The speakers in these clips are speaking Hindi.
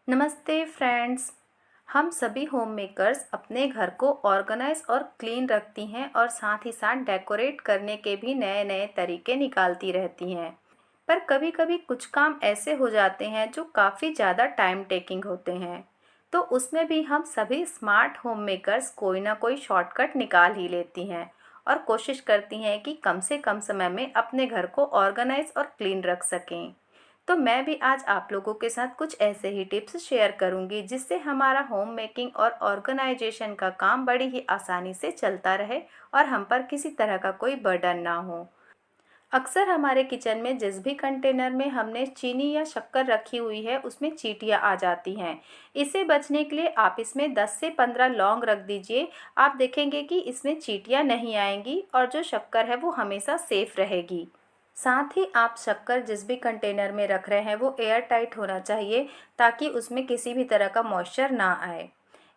नमस्ते फ्रेंड्स। हम सभी होम मेकर्स अपने घर को ऑर्गेनाइज और क्लीन रखती हैं और साथ ही साथ डेकोरेट करने के भी नए नए तरीके निकालती रहती हैं। पर कभी कभी कुछ काम ऐसे हो जाते हैं जो काफ़ी ज़्यादा टाइम टेकिंग होते हैं। तो उसमें भी हम सभी स्मार्ट होम मेकर्स कोई ना कोई शॉर्टकट निकाल ही लेती हैं और कोशिश करती हैं कि कम से कम समय में अपने घर को ऑर्गेनाइज और क्लीन रख सकें। तो मैं भी आज आप लोगों के साथ कुछ ऐसे ही टिप्स शेयर करूंगी जिससे हमारा होम मेकिंग और ऑर्गेनाइजेशन का काम बड़ी ही आसानी से चलता रहे और हम पर किसी तरह का कोई बर्डन ना हो। अक्सर हमारे किचन में जिस भी कंटेनर में हमने चीनी या शक्कर रखी हुई है उसमें चींटियां आ जाती हैं। इससे बचने के लिए आप इसमें 10 से 15 लौंग रख दीजिए। आप देखेंगे कि इसमें चींटियां नहीं आएंगी और जो शक्कर है वो हमेशा सेफ रहेगी। साथ ही आप शक्कर जिस भी कंटेनर में रख रहे हैं वो एयर टाइट होना चाहिए ताकि उसमें किसी भी तरह का मॉइस्चर ना आए।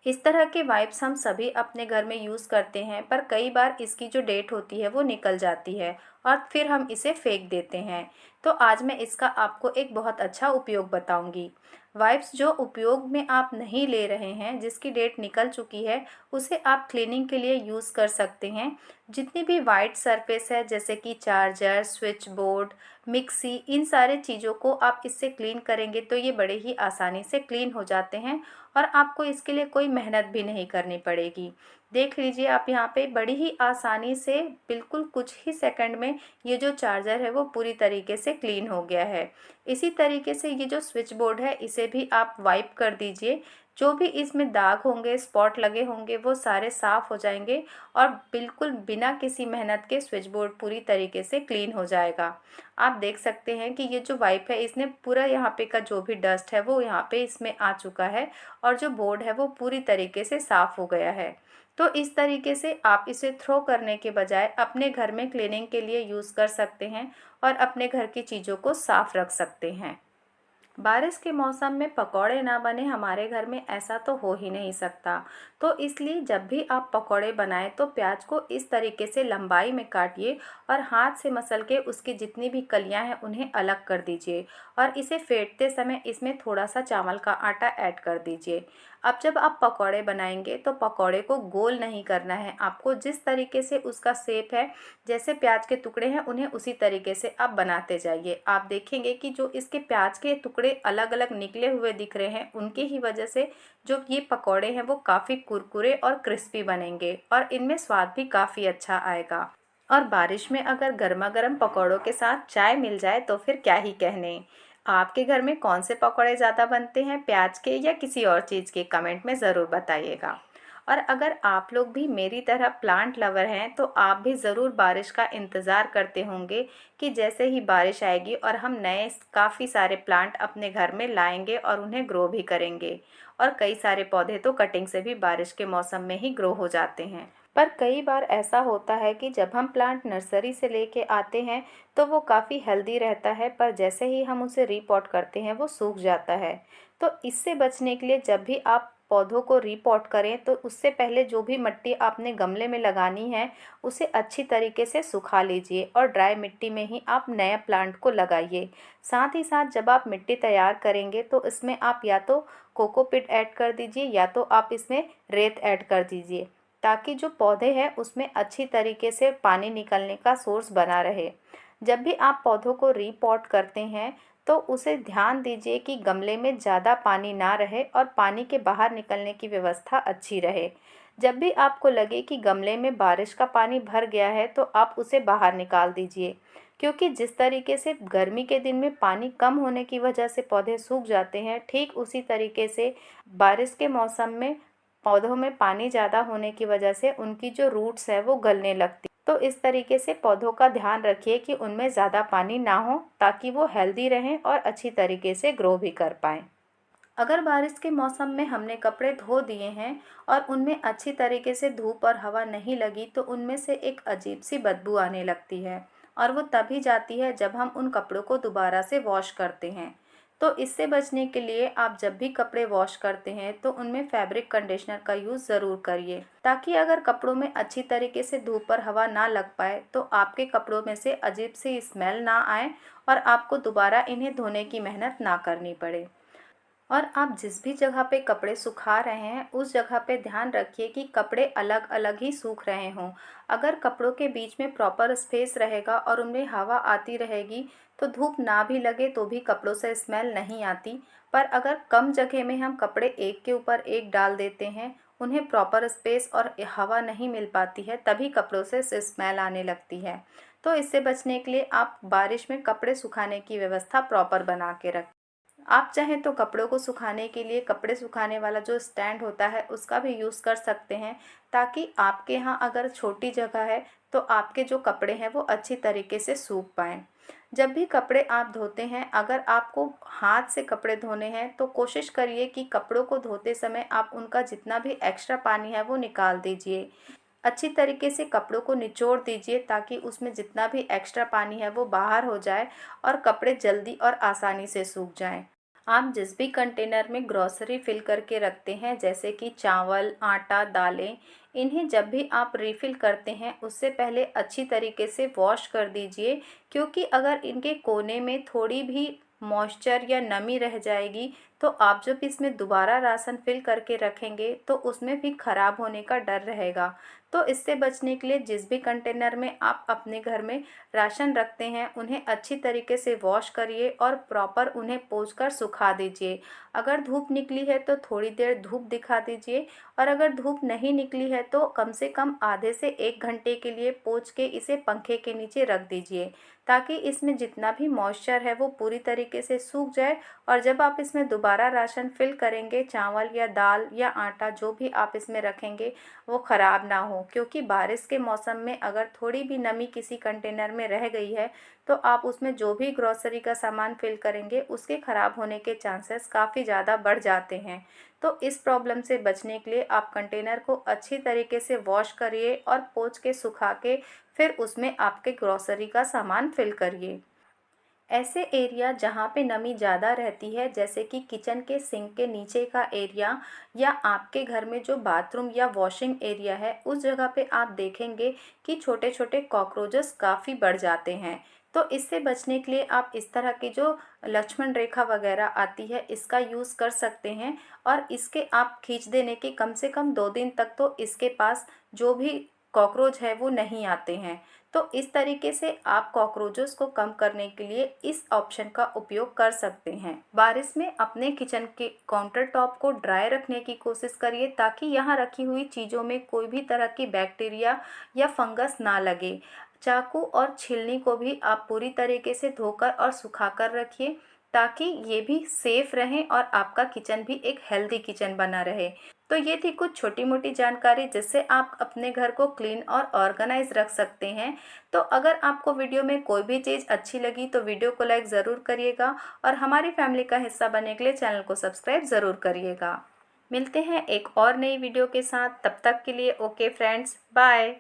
इस तरह के वाइप्स हम सभी अपने घर में यूज़ करते हैं, पर कई बार इसकी जो डेट होती है वो निकल जाती है और फिर हम इसे फेंक देते हैं। तो आज मैं इसका आपको एक बहुत अच्छा उपयोग बताऊंगी। वाइप्स जो उपयोग में आप नहीं ले रहे हैं, जिसकी डेट निकल चुकी है, उसे आप क्लीनिंग के लिए यूज़ कर सकते हैं। जितनी भी वाइट सरफेस है जैसे कि चार्जर, स्विच बोर्ड, मिक्सी, इन सारे चीज़ों को आप इससे क्लीन करेंगे तो ये बड़े ही आसानी से क्लीन हो जाते हैं और आपको इसके लिए कोई मेहनत भी नहीं करनी पड़ेगी। देख लीजिए आप यहाँ पे बड़ी ही आसानी से बिल्कुल कुछ ही सेकंड में ये जो चार्जर है वो पूरी तरीके से क्लीन हो गया है। इसी तरीके से ये जो स्विच बोर्ड है इसे भी आप वाइप कर दीजिए। जो भी इसमें दाग होंगे, स्पॉट लगे होंगे, वो सारे साफ़ हो जाएंगे और बिल्कुल बिना किसी मेहनत के स्विच बोर्ड पूरी तरीके से क्लीन हो जाएगा। आप देख सकते हैं कि ये जो वाइप है इसने पूरा यहाँ पे का जो भी डस्ट है वो यहाँ पे इसमें आ चुका है और जो बोर्ड है वो पूरी तरीके से साफ़ हो गया है। तो इस तरीके से आप इसे थ्रो करने के बजाय अपने घर में क्लीनिंग के लिए यूज़ कर सकते हैं और अपने घर की चीज़ों को साफ़ रख सकते हैं। बारिश के मौसम में पकौड़े ना बने हमारे घर में, ऐसा तो हो ही नहीं सकता। तो इसलिए जब भी आप पकौड़े बनाएं तो प्याज को इस तरीके से लंबाई में काटिए और हाथ से मसल के उसकी जितनी भी कलियां हैं उन्हें अलग कर दीजिए और इसे फेंटते समय इसमें थोड़ा सा चावल का आटा ऐड कर दीजिए। अब जब आप पकौड़े बनाएंगे तो पकौड़े को गोल नहीं करना है, आपको जिस तरीके से उसका शेप है, जैसे प्याज के टुकड़े हैं उन्हें उसी तरीके से आप बनाते जाइए। आप देखेंगे कि जो इसके प्याज के टुकड़े अलग अलग निकले हुए दिख रहे हैं उनकी ही वजह से जो ये पकौड़े हैं वो काफ़ी कुरकुरे और क्रिस्पी बनेंगे और इनमें स्वाद भी काफ़ी अच्छा आएगा। और बारिश में अगर गर्मा गर्म पकौड़ों के साथ चाय मिल जाए तो फिर क्या ही कहने। आपके घर में कौन से पकौड़े ज़्यादा बनते हैं, प्याज के या किसी और चीज़ के? कमेंट में ज़रूर बताइएगा। और अगर आप लोग भी मेरी तरह प्लांट लवर हैं तो आप भी ज़रूर बारिश का इंतज़ार करते होंगे कि जैसे ही बारिश आएगी और हम नए काफ़ी सारे प्लांट अपने घर में लाएंगे और उन्हें ग्रो भी करेंगे। और कई सारे पौधे तो कटिंग से भी बारिश के मौसम में ही ग्रो हो जाते हैं। पर कई बार ऐसा होता है कि जब हम प्लांट नर्सरी से लेके आते हैं तो वो काफ़ी हेल्दी रहता है, पर जैसे ही हम उसे रीपॉट करते हैं वो सूख जाता है। तो इससे बचने के लिए जब भी आप पौधों को रीपॉट करें तो उससे पहले जो भी मिट्टी आपने गमले में लगानी है उसे अच्छी तरीके से सुखा लीजिए और ड्राई मिट्टी में ही आप नया प्लांट को लगाइए। साथ ही साथ जब आप मिट्टी तैयार करेंगे तो इसमें आप या तो कोकोपीट ऐड कर दीजिए या तो आप इसमें रेत ऐड कर दीजिए, ताकि जो पौधे हैं उसमें अच्छी तरीके से पानी निकलने का सोर्स बना रहे। जब भी आप पौधों को रीपॉट करते हैं तो उसे ध्यान दीजिए कि गमले में ज़्यादा पानी ना रहे और पानी के बाहर निकलने की व्यवस्था अच्छी रहे। जब भी आपको लगे कि गमले में बारिश का पानी भर गया है तो आप उसे बाहर निकाल दीजिए, क्योंकि जिस तरीके से गर्मी के दिन में पानी कम होने की वजह से पौधे सूख जाते हैं, ठीक उसी तरीके से बारिश के मौसम में पौधों में पानी ज़्यादा होने की वजह से उनकी जो रूट्स है वो गलने लगती। तो इस तरीके से पौधों का ध्यान रखिए कि उनमें ज़्यादा पानी ना हो ताकि वो हेल्दी रहें और अच्छी तरीके से ग्रो भी कर पाएँ। अगर बारिश के मौसम में हमने कपड़े धो दिए हैं और उनमें अच्छी तरीके से धूप और हवा नहीं लगी तो उनमें से एक अजीब सी बदबू आने लगती है और वो तभी जाती है जब हम उन कपड़ों को दोबारा से वॉश करते हैं। तो इससे बचने के लिए आप जब भी कपड़े वॉश करते हैं तो उनमें फैब्रिक कंडीशनर का यूज़ ज़रूर करिए, ताकि अगर कपड़ों में अच्छी तरीके से धूप पर हवा ना लग पाए तो आपके कपड़ों में से अजीब सी स्मेल ना आए और आपको दोबारा इन्हें धोने की मेहनत ना करनी पड़े। और आप जिस भी जगह पे कपड़े सुखा रहे हैं उस जगह पे ध्यान रखिए कि कपड़े अलग अलग ही सूख रहे हों। अगर कपड़ों के बीच में प्रॉपर स्पेस रहेगा और उनमें हवा आती रहेगी तो धूप ना भी लगे तो भी कपड़ों से स्मेल नहीं आती। पर अगर कम जगह में हम कपड़े एक के ऊपर एक डाल देते हैं, उन्हें प्रॉपर स्पेस और हवा नहीं मिल पाती है, तभी कपड़ों से स्मेल आने लगती है। तो इससे बचने के लिए आप बारिश में कपड़े सुखाने की व्यवस्था प्रॉपर बना के रखें। आप चाहें तो कपड़ों को सुखाने के लिए कपड़े सुखाने वाला जो स्टैंड होता है उसका भी यूज़ कर सकते हैं, ताकि आपके यहाँ अगर छोटी जगह है तो आपके जो कपड़े हैं वो अच्छी तरीके से सूख पाएँ। जब भी कपड़े आप धोते हैं, अगर आपको हाथ से कपड़े धोने हैं तो कोशिश करिए कि कपड़ों को धोते समय आप उनका जितना भी एक्स्ट्रा पानी है वो निकाल दीजिए। अच्छी तरीके से कपड़ों को निचोड़ दीजिए ताकि उसमें जितना भी एक्स्ट्रा पानी है वो बाहर हो जाए और कपड़े जल्दी और आसानी से सूख जाएं। आप जिस भी कंटेनर में ग्रॉसरी फिल करके रखते हैं, जैसे कि चावल, आटा, दालें, इन्हें जब भी आप रिफ़िल करते हैं उससे पहले अच्छी तरीके से वॉश कर दीजिए, क्योंकि अगर इनके कोने में थोड़ी भी मॉइस्चर या नमी रह जाएगी तो आप जब इसमें दोबारा राशन फिल करके रखेंगे तो उसमें भी ख़राब होने का डर रहेगा। तो इससे बचने के लिए जिस भी कंटेनर में आप अपने घर में राशन रखते हैं उन्हें अच्छी तरीके से वॉश करिए और प्रॉपर उन्हें पोंछकर सुखा दीजिए। अगर धूप निकली है तो थोड़ी देर धूप दिखा दीजिए, और अगर धूप नहीं निकली है तो कम से कम आधे से 1 घंटे के लिए पोंछ के इसे पंखे के नीचे रख दीजिए, ताकि इसमें जितना भी मॉइस्चर है वो पूरी तरीके से सूख जाए। और जब आप इसमें दोबारा राशन फिल करेंगे, चावल या दाल या आटा जो भी आप इसमें रखेंगे वो ख़राब ना हो, क्योंकि बारिश के मौसम में अगर थोड़ी भी नमी किसी कंटेनर में रह गई है तो आप उसमें जो भी ग्रॉसरी का सामान फिल करेंगे उसके ख़राब होने के चांसेस काफ़ी ज़्यादा बढ़ जाते हैं। तो इस प्रॉब्लम से बचने के लिए आप कंटेनर को अच्छी तरीके से वॉश करिए और पोंछ के सुखा के फिर उसमें आपके ग्रॉसरी का सामान फिल करिए। ऐसे एरिया जहाँ पे नमी ज़्यादा रहती है, जैसे कि किचन के सिंक के नीचे का एरिया या आपके घर में जो बाथरूम या वॉशिंग एरिया है, उस जगह पे आप देखेंगे कि छोटे छोटे कॉकरोचेस काफ़ी बढ़ जाते हैं। तो इससे बचने के लिए आप इस तरह की जो लक्ष्मण रेखा वगैरह आती है इसका यूज़ कर सकते हैं, और इसके आप खींच देने के कम से कम 2 दिन तक तो इसके पास जो भी कॉकरोच है वो नहीं आते हैं। तो इस तरीके से आप कॉकरोचेस को कम करने के लिए इस ऑप्शन का उपयोग कर सकते हैं। बारिश में अपने किचन के काउंटर टॉप को ड्राई रखने की कोशिश करिए, ताकि यहाँ रखी हुई चीज़ों में कोई भी तरह की बैक्टीरिया या फंगस ना लगे। चाकू और छीलनी को भी आप पूरी तरीके से धोकर और सुखाकर रखिए, ताकि ये भी सेफ रहें और आपका किचन भी एक हेल्दी किचन बना रहे। तो ये थी कुछ छोटी मोटी जानकारी जिससे आप अपने घर को क्लीन और ऑर्गेनाइज रख सकते हैं। तो अगर आपको वीडियो में कोई भी चीज़ अच्छी लगी तो वीडियो को लाइक ज़रूर करिएगा, और हमारी फैमिली का हिस्सा बनने के लिए चैनल को सब्सक्राइब ज़रूर करिएगा। मिलते हैं एक और नई वीडियो के साथ, तब तक के लिए ओके फ्रेंड्स, बाय।